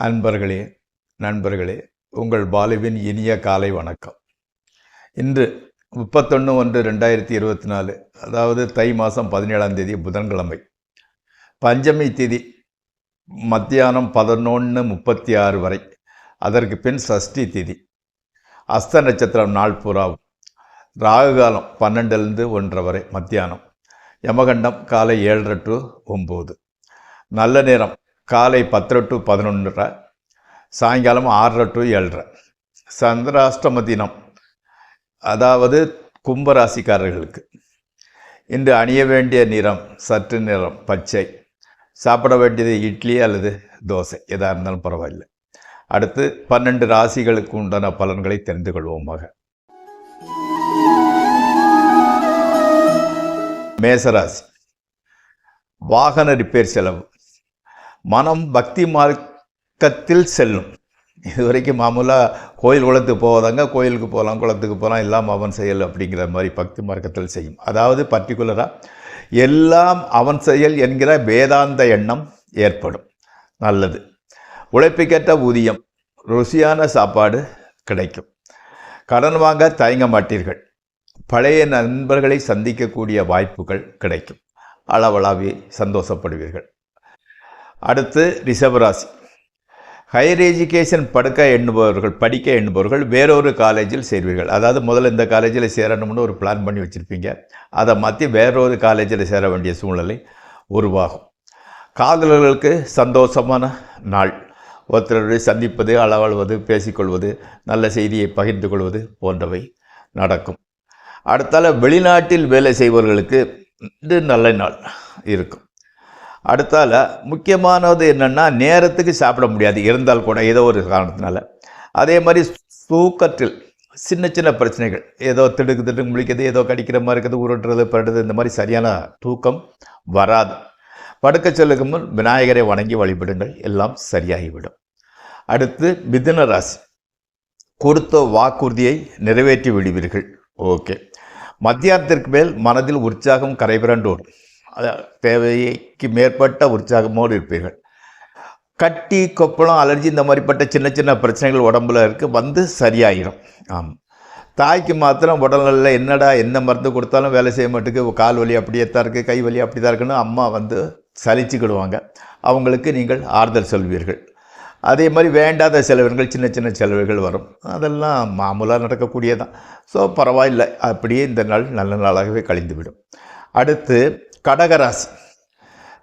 அன்பர்களே, நண்பர்களே, உங்கள் பாலுவின் இனிய காலை வணக்கம். இன்று 31/1/2024, அதாவது தை மாதம் 17ஆம் தேதி புதன்கிழமை. பஞ்சமி திதி மத்தியானம் 11:36 வரை. அதற்கு பின் சஷ்டி திதி. அஸ்த நட்சத்திரம் நாள் பூராவும். ராகு காலம் 12லிருந்து 1:30 வரை மத்தியானம். யமகண்டம் காலை 7:30 to 9. நல்ல நேரம் காலை 10 to 11:30, சாயங்காலம் 6:30 to 7:30. சந்திராஷ்டம தினம், அதாவது கும்பராசிக்காரர்களுக்கு. இன்று அணிய வேண்டிய நிறம் சற்று நிறம் பச்சை. சாப்பிட வேண்டியது இட்லி அல்லது தோசை, எதாக இருந்தாலும் பரவாயில்லை. அடுத்து 12 ராசிகளுக்கு உண்டான பலன்களை தெரிந்து கொள்வோமாக. மேசராசி. வாகன ரிப்பேர் செலவு. மனம் பக்தி மார்க்கத்தில் செல்லும். இதுவரைக்கும் மாமூலாக கோயில் குளத்துக்கு போவதாங்க, கோயிலுக்கு போகலாம், குளத்துக்கு போகலாம், எல்லாம் அவன் செயல் அப்படிங்கிற மாதிரி பக்தி மார்க்கத்தில் செய்யும். அதாவது பர்டிகுலராக எல்லாம் அவன் செயல் என்கிற வேதாந்த எண்ணம் ஏற்படும். நல்லது. உழைப்புக்கேற்ற ஊதியம், ருசியான சாப்பாடு கிடைக்கும். கடன் வாங்க தயங்க மாட்டீர்கள். பழைய நண்பர்களை சந்திக்கக்கூடிய வாய்ப்புகள் கிடைக்கும். அளவளாவி சந்தோஷப்படுவீர்கள். அடுத்து ரிஷபராசி. ஹையர் எஜுகேஷன் படிக்க எண்ணுபவர்கள் வேறொரு காலேஜில் சேர்வீர்கள். அதாவது முதல்ல இந்த காலேஜில் சேரணும்னு ஒரு பிளான் பண்ணி வச்சுருப்பீங்க. அதை மாற்றி வேறொரு காலேஜில் சேர வேண்டிய சூழ்நிலை உருவாகும். காதலர்களுக்கு சந்தோஷமான நாள். ஒருத்தரை சந்திப்பது, அளவழுவது, பேசிக்கொள்வது, நல்ல செய்தியை பகிர்ந்து கொள்வது போன்றவை நடக்கும். அடுத்தால வெளிநாட்டில் வேலை செய்பவர்களுக்கு இது நல்ல நாள் இருக்கும். அடுத்தால முக்கியமானது என்னென்னா, நேரத்துக்கு சாப்பிட முடியாது இருந்தால் கூட ஏதோ ஒரு காரணத்தினால. அதே மாதிரி தூக்கத்தில் சின்ன சின்ன பிரச்சனைகள், ஏதோ திடுக்கு முழிக்கிறது, ஏதோ கடிக்கிற மாதிரி இருக்குது, உருட்டுறது, படுறது, இந்த மாதிரி சரியான தூக்கம் வராது. படுக்க செல்லுக்கு முன் விநாயகரை வணங்கி வழிபடுங்கள், எல்லாம் சரியாகிவிடும். அடுத்து மிதுன ராசி. கொடுத்த வாக்குறுதியை நிறைவேற்றி விடுவீர்கள். ஓகே. மத்தியானத்திற்கு மேல் மனதில் உற்சாகம் கரைபிரண்டோடும். தேவைக்கு மேற்பட்ட உற்சாகமோடு இருப்பீர்கள். கட்டி, கொப்பளம், அலர்ஜி, இந்த மாதிரிப்பட்ட சின்ன சின்ன பிரச்சனைகள் உடம்புல இருக்குது, வந்து சரியாயிடும். ஆமாம். தாய்க்கு மாத்திரம் உடல்நிலையில் என்ன மருந்து கொடுத்தாலும் வேலை செய்ய மாட்டேங்குது, கால் வலி அப்படியே தான் இருக்குது, கை வலி அப்படி தான் இருக்குன்னு அம்மா வந்து சலிச்சுக்கிடுவாங்க. அவங்களுக்கு நீங்கள் ஆறுதல் சொல்வீர்கள். அதே மாதிரி வேண்டாத செலவுகள், சின்ன சின்ன செலவுகள் வரும். அதெல்லாம் மாமூலாக நடக்கக்கூடியதான். ஸோ பரவாயில்லை, அப்படியே இந்த நாள் நல்ல நாளாகவே கழிந்துவிடும். அடுத்து கடகராசி.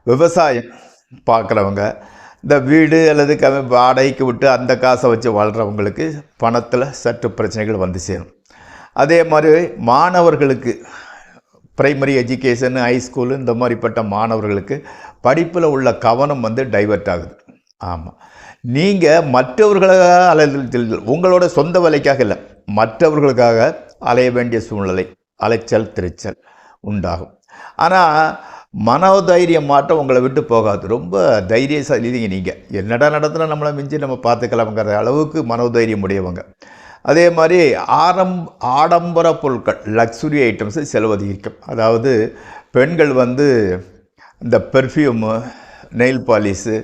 விவசாயம் பார்க்குறவங்க, இந்த வீடு அல்லது வாடகைக்கு விட்டு அந்த காசை வச்சு வாழ்கிறவங்களுக்கு பணத்தில் சற்று பிரச்சனைகள் வந்து சேரும். அதே மாதிரி மாணவர்களுக்கு பிரைமரி எஜுகேஷன், ஹைஸ்கூலு, இந்த மாதிரிப்பட்ட மாணவர்களுக்கு படிப்பில் உள்ள கவனம் வந்து டைவர்ட் ஆகுது. ஆமாம். நீங்கள் மற்றவர்களுக்காக அலைதல், உங்களோட சொந்த வேலைக்காக இல்லை, மற்றவர்களுக்காக அலைய வேண்டிய சூழ்நிலை, அலைச்சல் திருச்சல் உண்டாகும். ஆனால் மனோதைரியம் மாற்றம் உங்களை விட்டு போகாது. ரொம்ப தைரியசாலிங்க நீங்கள். என்னடா நடத்தினா நம்மளை மிஞ்சி நம்ம பார்த்துக்கலாம்ங்கிற அளவுக்கு மனோதைரியம் உடையவங்க. அதே மாதிரி ஆடம்பர பொருட்கள், லக்ஸுரி ஐட்டம்ஸு செலவு அதிகரிக்கும். அதாவது பெண்கள் வந்து இந்த பெர்ஃப்யூமு, நெயில் பாலிஷு,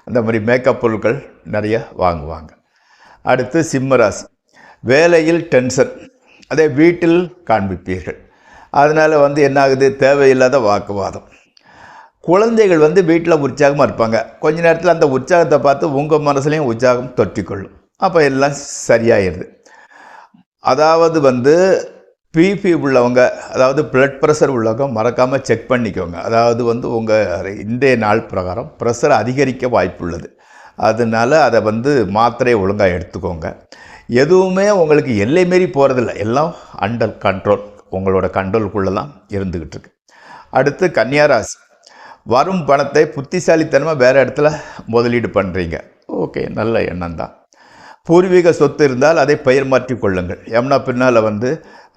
அந்த மாதிரி மேக்கப் பொருட்கள் நிறைய வாங்குவாங்க. அடுத்து சிம்மராசி. வேலையில் டென்ஷன், அதே வீட்டில் காண்பிப்பீர்கள். அதனால் வந்து என்ன ஆகுது, தேவையில்லாத வாக்குவாதம். குழந்தைகள் வந்து வீட்டில் உற்சாகமாக இருப்பாங்க. கொஞ்ச நேரத்தில் அந்த உற்சாகத்தை பார்த்து உங்கள் மனசுலையும் உற்சாகம் தொற்றிக்கொள்ளும். அப்போ எல்லாம் சரியாயிடுது. அதாவது வந்து பிபி உள்ளவங்க, அதாவது பிளட் ப்ரெஷர் உள்ளவங்க மறக்காமல் செக் பண்ணிக்கோங்க. அதாவது வந்து உங்கள் இன்றைய நாள் பிரகாரம் ப்ரெஷர் அதிகரிக்க வாய்ப்புள்ளது. அதனால் அதை வந்து மாத்திரையை ஒழுங்காக எடுத்துக்கோங்க. எதுவுமே உங்களுக்கு எல்லை மீறி போகிறதில்ல, எல்லாம் அண்டர் கண்ட்ரோல், உங்களோட கண்ட்ரோலுக்குள்ளே தான் இருந்துக்கிட்டு இருக்கு. அடுத்து கன்னியாராசி. வரும் பணத்தை புத்திசாலித்தனமாக வேறு இடத்துல முதலீடு பண்ணுறீங்க. ஓகே, நல்ல எண்ணம் தான். பூர்வீக சொத்து இருந்தால் அதை பெயர் மாற்றி கொள்ளுங்கள். ஏன்னா பின்னால் வந்து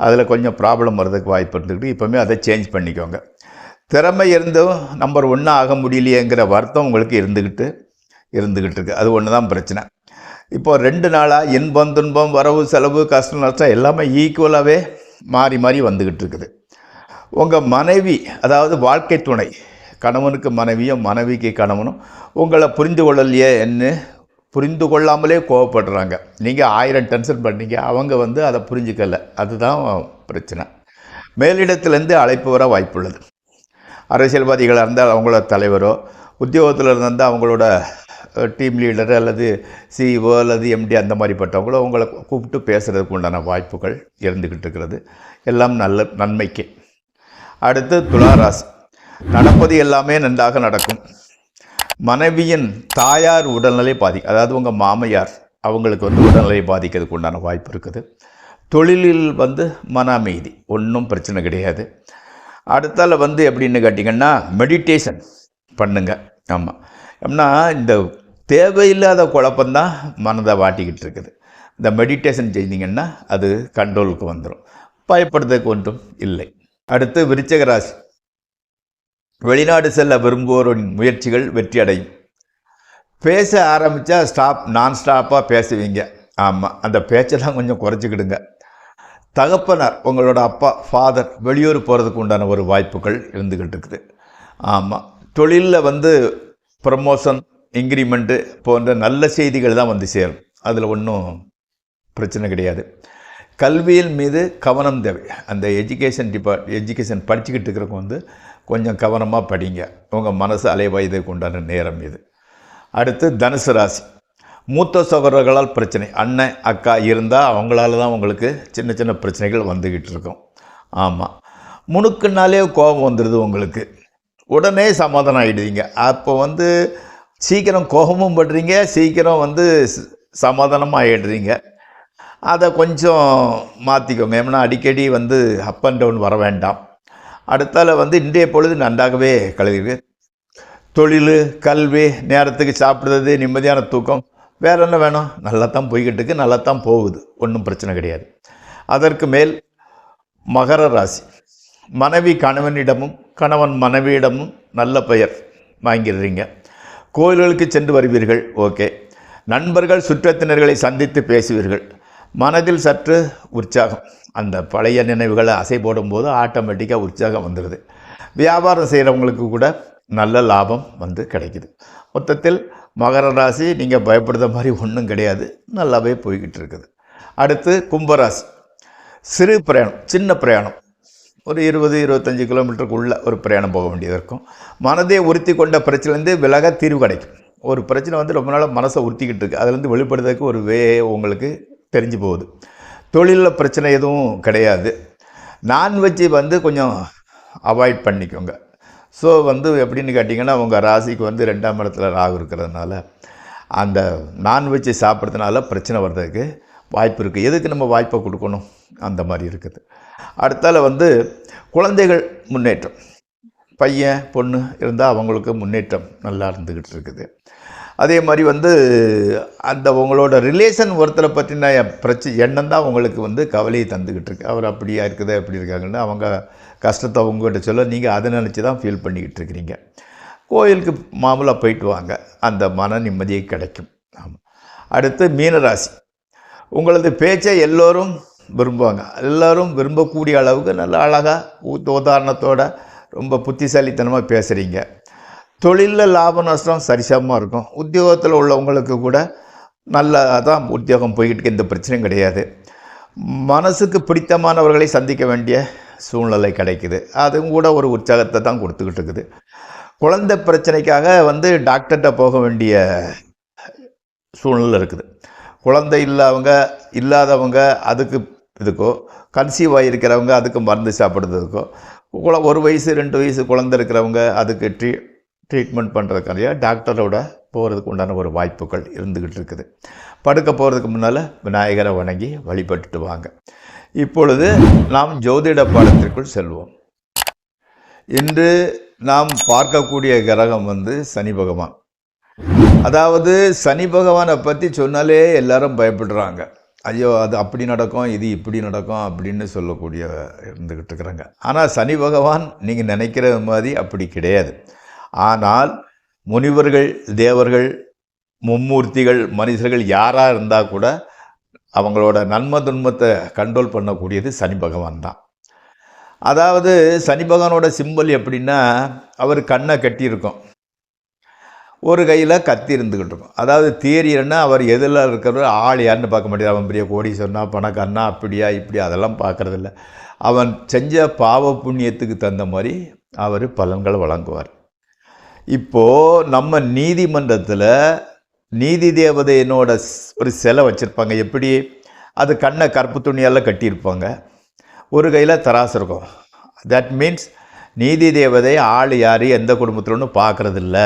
அதில் கொஞ்சம் ப்ராப்ளம் வர்றதுக்கு வாய்ப்பு இருந்துக்கிட்டு, இப்போவுமே அதை சேஞ்ச் பண்ணிக்கோங்க. திறமை இருந்தும் நம்பர் 1 ஆக முடியலையேங்கிற வருத்தம் உங்களுக்கு இருந்துக்கிட்டு இருக்குது. அது ஒன்று தான் பிரச்சனை. இப்போது 2 நாளாக இன்பம் துன்பம், வரவு செலவு, கஷ்டம் நஷ்டம் எல்லாமே ஈக்குவலாகவே மாறி மாறி வந்துக்கிட்டு இருக்குது. உங்கள் மனைவி, அதாவது வாழ்க்கை துணை, கணவனுக்கு மனைவியும் மனைவிக்கு கணவனும் உங்களை புரிந்து கொள்ளலையே என்ன புரிந்து கொள்ளாமலே கோவப்படுறாங்க. நீங்கள் 1000 டென்ஷன் பண்ணீங்க, அவங்க வந்து அதை புரிஞ்சுக்கல. அதுதான் பிரச்சனை. மேலிடத்திலேருந்து அழைப்பு வர வாய்ப்புள்ளது. அரசியல்வாதிகளாக இருந்தால் அவங்களோட தலைவரோ, உத்தியோகத்தில் இருந்தால் அவங்களோட டீம் லீடர் அல்லது சிஇஓ அல்லது எம்டி அந்த மாதிரிப்பட்டவங்களோ உங்களை கூப்பிட்டு பேசுகிறதுக்கு உண்டான வாய்ப்புகள் இருந்துக்கிட்டு இருக்கிறது. எல்லாம் நல்ல நன்மைக்கு. அடுத்து துளாராசி. நடப்பது எல்லாமே நன்றாக நடக்கும். மனைவியின் தாயார் உடல்நிலை அதாவது உங்கள் மாமையார் அவங்களுக்கு வந்து உடல்நிலை பாதிக்கிறதுக்கு உண்டான வாய்ப்பு இருக்குது. தொழிலில் வந்து மன அமைதி, ஒன்றும் பிரச்சனை கிடையாது. அடுத்தால வந்து எப்படின்னு கேட்டிங்கன்னா மெடிடேஷன் பண்ணுங்கள். ஆமாம், ஏன்னா இந்த தேவையில்லாத குழப்பந்தான் மனதை வாட்டிக்கிட்டு இருக்குது. இந்த மெடிடேஷன் செஞ்சிங்கன்னா அது கண்ட்ரோலுக்கு வந்துடும். பயப்படுறதுக்கு ஒன்றும் இல்லை. அடுத்து விருச்சிக ராசி. வெளிநாடு செல்ல விரும்புவோரின் முயற்சிகள் வெற்றி அடையும். பேச ஆரம்பித்தா நான் ஸ்டாப்பாக பேசுவீங்க. ஆமாம், அந்த பேச்சை தான் கொஞ்சம் குறைச்சிக்கிடுங்க. தகப்பனார், உங்களோட அப்பா ஃபாதர் வெளியூர் போகிறதுக்கு உண்டான ஒரு வாய்ப்புகள் இருந்துக்கிட்டு இருக்குது. ஆமாம், தொழிலில் வந்து ப்ரமோஷன், இன்க்ரிமெண்ட்டு போன்ற நல்ல செய்திகள் தான் வந்து சேரும். அதில் ஒன்றும் பிரச்சனை கிடையாது. கல்வியின் மீது கவனம் தேவை. அந்த எஜுகேஷன் படிச்சுக்கிட்டு இருக்கிறவங்க வந்து கொஞ்சம் கவனமாக படிங்க. உங்கள் மனசு அலைவாய்தற்கு உண்டான நேரம் இது. அடுத்து தனுசு ராசி. மூத்த சகோதரர்களால் பிரச்சனை. அண்ணன் அக்கா இருந்தால் அவங்களால தான் உங்களுக்கு சின்ன சின்ன பிரச்சனைகள் வந்துக்கிட்டு இருக்கும். ஆமாம், முணுக்குனாலே கோபம் வந்துடுது உங்களுக்கு. உடனே சமாதானம் ஆகிடுவீங்க. அப்போ வந்து சீக்கிரம் கோபமும் படுறீங்க, சீக்கிரம் வந்து சமாதானமாக ஆகிடுறீங்க. அதை கொஞ்சம் மாற்றிக்கோங்க. ஏன்னா அடிக்கடி வந்து அப் அண்ட் டவுன் வர வேண்டாம். அடுத்தால வந்து இன்றைய பொழுது நன்றாகவே கழுவிருக்கு. தொழில், கல்வி, நேரத்துக்கு சாப்பிட்றது, நிம்மதியான தூக்கம், வேறு என்ன வேணும்? நல்லா தான் போய்கிட்டு இருக்கு, நல்லா தான் போகுது, ஒன்றும் பிரச்சனை கிடையாது. அதற்கு மேல் மகர ராசி. மனைவி கணவனிடமும் கணவன் மனைவியிடமும் நல்ல பெயர் வாங்கிடுறீங்க. கோயில்களுக்கு சென்று வருவீர்கள். ஓகே. நண்பர்கள் சுற்றத்தினர்களை சந்தித்து பேசுவீர்கள். மனதில் சற்று உற்சாகம். அந்த பழைய நினைவுகளை அசை போடும்போது ஆட்டோமேட்டிக்காக உற்சாகம் வந்துடுது. வியாபாரம் செய்கிறவங்களுக்கு கூட நல்ல லாபம் வந்து கிடைக்குது. மொத்தத்தில் மகர ராசி நீங்கள் பயப்படுற மாதிரி ஒன்றும் கிடையாது, நல்லாவே போய்கிட்டு இருக்குது. அடுத்து கும்பராசி. சிறு பிரயாணம், சின்ன பிரயாணம், ஒரு 20-25 கிலோமீட்டருக்குள்ளே ஒரு பிரயாணம் போக வேண்டியது இருக்கும். மனதை உறுத்தி கொண்ட பிரச்சனைலேருந்து விலக தீர்வு கிடைக்கும். ஒரு பிரச்சனை வந்து ரொம்ப நாளாக மனசை உறுத்திக்கிட்டு இருக்குது, அதுலேருந்து வெளிப்படுறதுக்கு ஒரு உங்களுக்கு தெரிஞ்சு போகுது. தொழிலில் பிரச்சனை எதுவும் கிடையாது. நான்வெஜ்ஜை வந்து கொஞ்சம் அவாய்ட் பண்ணிக்கோங்க. ஸோ வந்து எப்படின்னு கேட்டிங்கன்னா உங்கள் ராசிக்கு வந்து 2ஆம் இடத்துல ராகு இருக்கிறதுனால அந்த நான்வெஜ்ஜை சாப்பிட்றதுனால பிரச்சனை வர்றதுக்கு வாய்ப்பு இருக்குது. எதுக்கு நம்ம வாய்ப்பை கொடுக்கணும்? அந்த மாதிரி இருக்குது. அடுத்தால வந்து குழந்தைகள் முன்னேற்றம், பையன் பொண்ணு இருந்தால் அவங்களுக்கு முன்னேற்றம் நல்லா இருந்துக்கிட்டு இருக்குது. அதே மாதிரி வந்து அந்த உங்களோட ரிலேஷன் ஒருத்தரை பற்றின எண்ணம் தான் உங்களுக்கு வந்து கவலையை தந்துக்கிட்டு இருக்கு. அவர் அப்படியா இருக்குது, எப்படி இருக்காங்கன்னு அவங்க கஷ்டத்தை உங்கள்கிட்ட சொல்ல நீங்கள் அதை நினச்சி தான் ஃபீல் பண்ணிக்கிட்டு இருக்கிறீங்க. கோயிலுக்கு மாமூலாக போயிட்டு வாங்க, அந்த மன நிம்மதியை கிடைக்கும். ஆமாம். அடுத்து மீனராசி. உங்களது பேச்சை எல்லோரும் விரும்புவாங்க. எல்லோரும் விரும்பக்கூடிய அளவுக்கு நல்ல அழகாக உதாரணத்தோட ரொம்ப புத்திசாலித்தனமாக பேசுகிறீங்க. தொழிலில் லாப நஷ்டம் சரிசமமாக இருக்கும். உத்தியோகத்தில் உள்ளவங்களுக்கு கூட நல்லா தான் உத்தியோகம் போய்கிட்டு எந்த பிரச்சனையும் கிடையாது. மனசுக்கு பிடித்தமானவர்களை சந்திக்க வேண்டிய சூழ்நிலை கிடைக்குது. அதுவும் கூட ஒரு உற்சாகத்தை தான் கொடுத்துக்கிட்டு இருக்குது. குழந்தை பிரச்சனைக்காக வந்து டாக்டர்கிட்ட போக வேண்டிய சூழ்நிலை இருக்குது. குழந்தை இல்லாதவங்க அதுக்கு இதுக்கோ, கன்சீவ் ஆகியிருக்கிறவங்க அதுக்கு மருந்து சாப்பிட்றதுக்கோ, 1 வயசு 2 வயசு குழந்தை இருக்கிறவங்க அதுக்கு ட்ரீட்மெண்ட் பண்ணுறதுக்காக டாக்டரோட போகிறதுக்கு உண்டான ஒரு வாய்ப்புகள் இருந்துக்கிட்டு இருக்குது. படுக்க போகிறதுக்கு முன்னால் விநாயகரை வணங்கி வழிபட்டுட்டு வாங்க. இப்பொழுது நாம் ஜோதிட பாடத்திற்குள் செல்வோம். இன்று நாம் பார்க்கக்கூடிய கிரகம் வந்து சனி பகவான். அதாவது சனி பகவானை பற்றி சொன்னாலே எல்லாரும் பயப்படுறாங்க. ஐயோ அது அப்படி நடக்கும், இது இப்படி நடக்கும் அப்படின்னு சொல்லக்கூடிய இருந்துக்கிட்டு இருக்கிறாங்க. ஆனால் சனி பகவான் நீங்கள் நினைக்கிற மாதிரி அப்படி கிடையாது. ஆனால் முனிவர்கள், தேவர்கள், மும்மூர்த்திகள், மனிதர்கள் யாராக இருந்தால் கூட அவங்களோட நன்மை துன்பத்தை கண்ட்ரோல் பண்ணக்கூடியது சனி பகவான் தான். அதாவது சனி பகவானோட சிம்பல் எப்படின்னா அவர் கண்ணை கட்டியிருக்கோம். ஒரு கையில் கத்தி இருந்துக்கிட்டு இருக்கும். அதாவது தியரின்னா அவர் எதில் இருக்கிற ஆள் யாருன்னு பார்க்க மாட்டேங்குது. அவன் பெரிய கோடீஸ்வரனா பணக்காரனா அப்படியா இப்படியா அதெல்லாம் பார்க்குறதில்ல. அவன் செஞ்ச பாவ புண்ணியத்துக்கு தகுந்த மாதிரி அவர் பலன்களை வழங்குவார். இப்போது நம்ம நீதிமன்றத்தில் நீதி தேவதையினோட ஒரு சிலை வச்சுருப்பாங்க. எப்படி? அது கண்ணை கருப்பு துணியால் கட்டியிருப்பாங்க. ஒரு கையில் தராசு இருக்கும். தட் மீன்ஸ் நீதி தேவதை ஆள் யார் எந்த குடும்பத்தில்னு பார்க்குறதில்ல.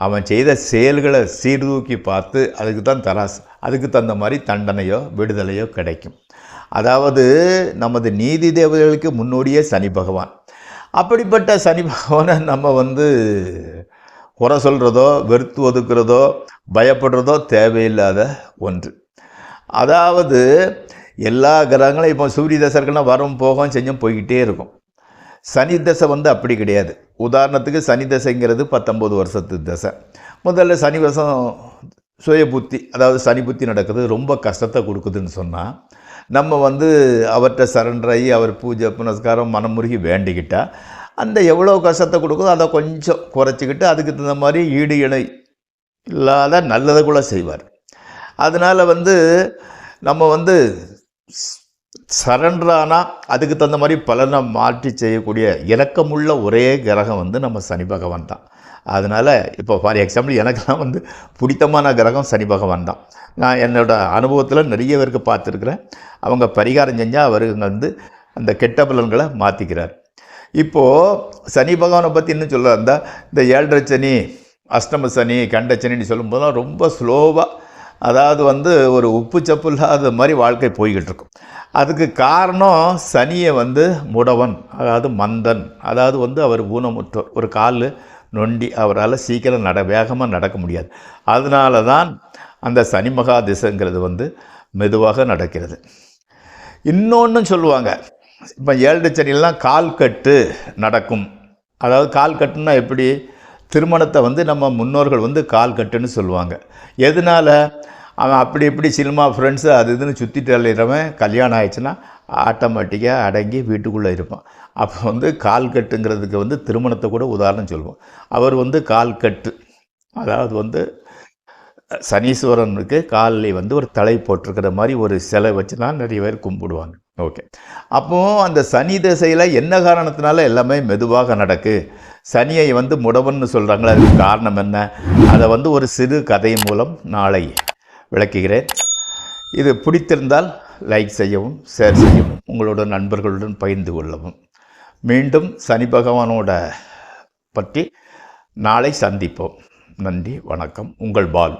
அவன் செய்த செயல்களை சீர்தூக்கி பார்த்து அதுக்கு தான் தராசு, அதுக்கு தகுந்த மாதிரி தண்டனையோ விடுதலையோ கிடைக்கும். அதாவது நமது நீதி தேவதைகளுக்கு முன்னோடியே சனி பகவான். அப்படிப்பட்ட சனி பகவானை நம்ம குறை சொல்கிறதோ வெறுத்து ஒதுக்கிறதோ பயப்படுறதோ தேவையில்லாத ஒன்று. அதாவது எல்லா கிரகங்களும் இப்போ சூரிய தசைக்குன்னா வரும் போகும் செஞ்சும் போய்கிட்டே இருக்கும். சனி தசை அப்படி கிடையாது. உதாரணத்துக்கு சனி தசைங்கிறது 19 வருஷத்து தசை. முதல்ல சனி வருஷம் சுய புத்தி, அதாவது சனி புத்தி நடக்குது, ரொம்ப கஷ்டத்தை கொடுக்குதுன்னு சொன்னால் நம்ம அவர்கிட்ட சரண்டராகி அவர் பூஜை புனஸ்காரம் மனமுருகி வேண்டிக்கிட்டால் அந்த எவ்வளோ கஷ்டத்தை கொடுக்குதோ அதை கொஞ்சம் குறைச்சிக்கிட்டு அதுக்கு தகுந்த மாதிரி ஈடு இணை இல்லாத நல்லதை கூட செய்வார். அதனால் நம்ம சரண்டரானால் அதுக்கு தகுந்த மாதிரி பலனை மாற்றி செய்யக்கூடிய இரக்கமுள்ள ஒரே கிரகம் நம்ம சனி பகவான் தான். அதனால் இப்போ ஃபார் எக்ஸாம்பிள் எனக்கெல்லாம் பிடித்தமான கிரகம் சனி பகவான் தான். நான் என்னோடய அனுபவத்தில் நிறைய பேருக்கு பார்த்துருக்குறேன். அவங்க பரிகாரம் செஞ்சால் அவர் அந்த கெட்ட பலன்களை மாற்றிக்கிறார். இப்போது சனி பகவானை பற்றி இன்னும் சொல்ல இருந்தால் இந்த 7.5 சனி, அஷ்டம சனி, கண்ட சனின்னு சொல்லும்போது தான் ரொம்ப ஸ்லோவாக, அதாவது ஒரு உப்பு சப்பு இல்லாத மாதிரி வாழ்க்கை போய்கிட்டு இருக்கும். அதுக்கு காரணம் சனியை முடவன், அதாவது மந்தன், அதாவது அவர் ஊனமுற்றோர், ஒரு கால் நொண்டி, அவரால் சீக்கிரம் வேகமாக நடக்க முடியாது. அதனால தான் அந்த சனி மகா திசைங்கிறது மெதுவாக நடக்கிறது. இன்னொன்று சொல்லுவாங்க, இப்போ 7 சனிலாம் கால் கட்டு நடக்கும். அதாவது கால் கட்டுன்னா எப்படி? திருமணத்தை நம்ம முன்னோர்கள் கால் கட்டுன்னு சொல்லுவாங்க. எதனால்? அவன் அப்படி இப்படி சினிமா ஃப்ரெண்ட்ஸு அது இதுன்னு சுற்றிட்டு அலையிறவன் கல்யாணம் ஆயிடுச்சுன்னா ஆட்டோமேட்டிக்காக அடங்கி வீட்டுக்குள்ளே இருப்பான். அப்போ கால் கட்டுங்கிறதுக்கு திருமணத்தை கூட உதாரணம் சொல்லுவோம். அவர் கால் கட்டு, அதாவது சனீஸ்வரனுக்கு காலில் ஒரு தலை போட்டிருக்கிற மாதிரி ஒரு சிலை வச்சு தான் நிறைய பேர் கும்பிடுவாங்க. ஓகே, அப்போது அந்த சனி திசையில் என்ன காரணத்தினால எல்லாமே மெதுவாக நடக்கு, சனியை முடவன்னு சொல்கிறாங்களே, அதுக்கு காரணம் என்ன? அதை ஒரு சிறு கதை மூலம் நாளை விளக்குகிறேன். இது பிடித்திருந்தால் லைக் செய்யவும், ஷேர் செய்யவும், உங்களோட நண்பர்களுடன் பகிர்ந்து கொள்ளவும். மீண்டும் சனி பகவானோட பற்றி நாளை சந்திப்போம். நன்றி, வணக்கம். உங்கள் பால்.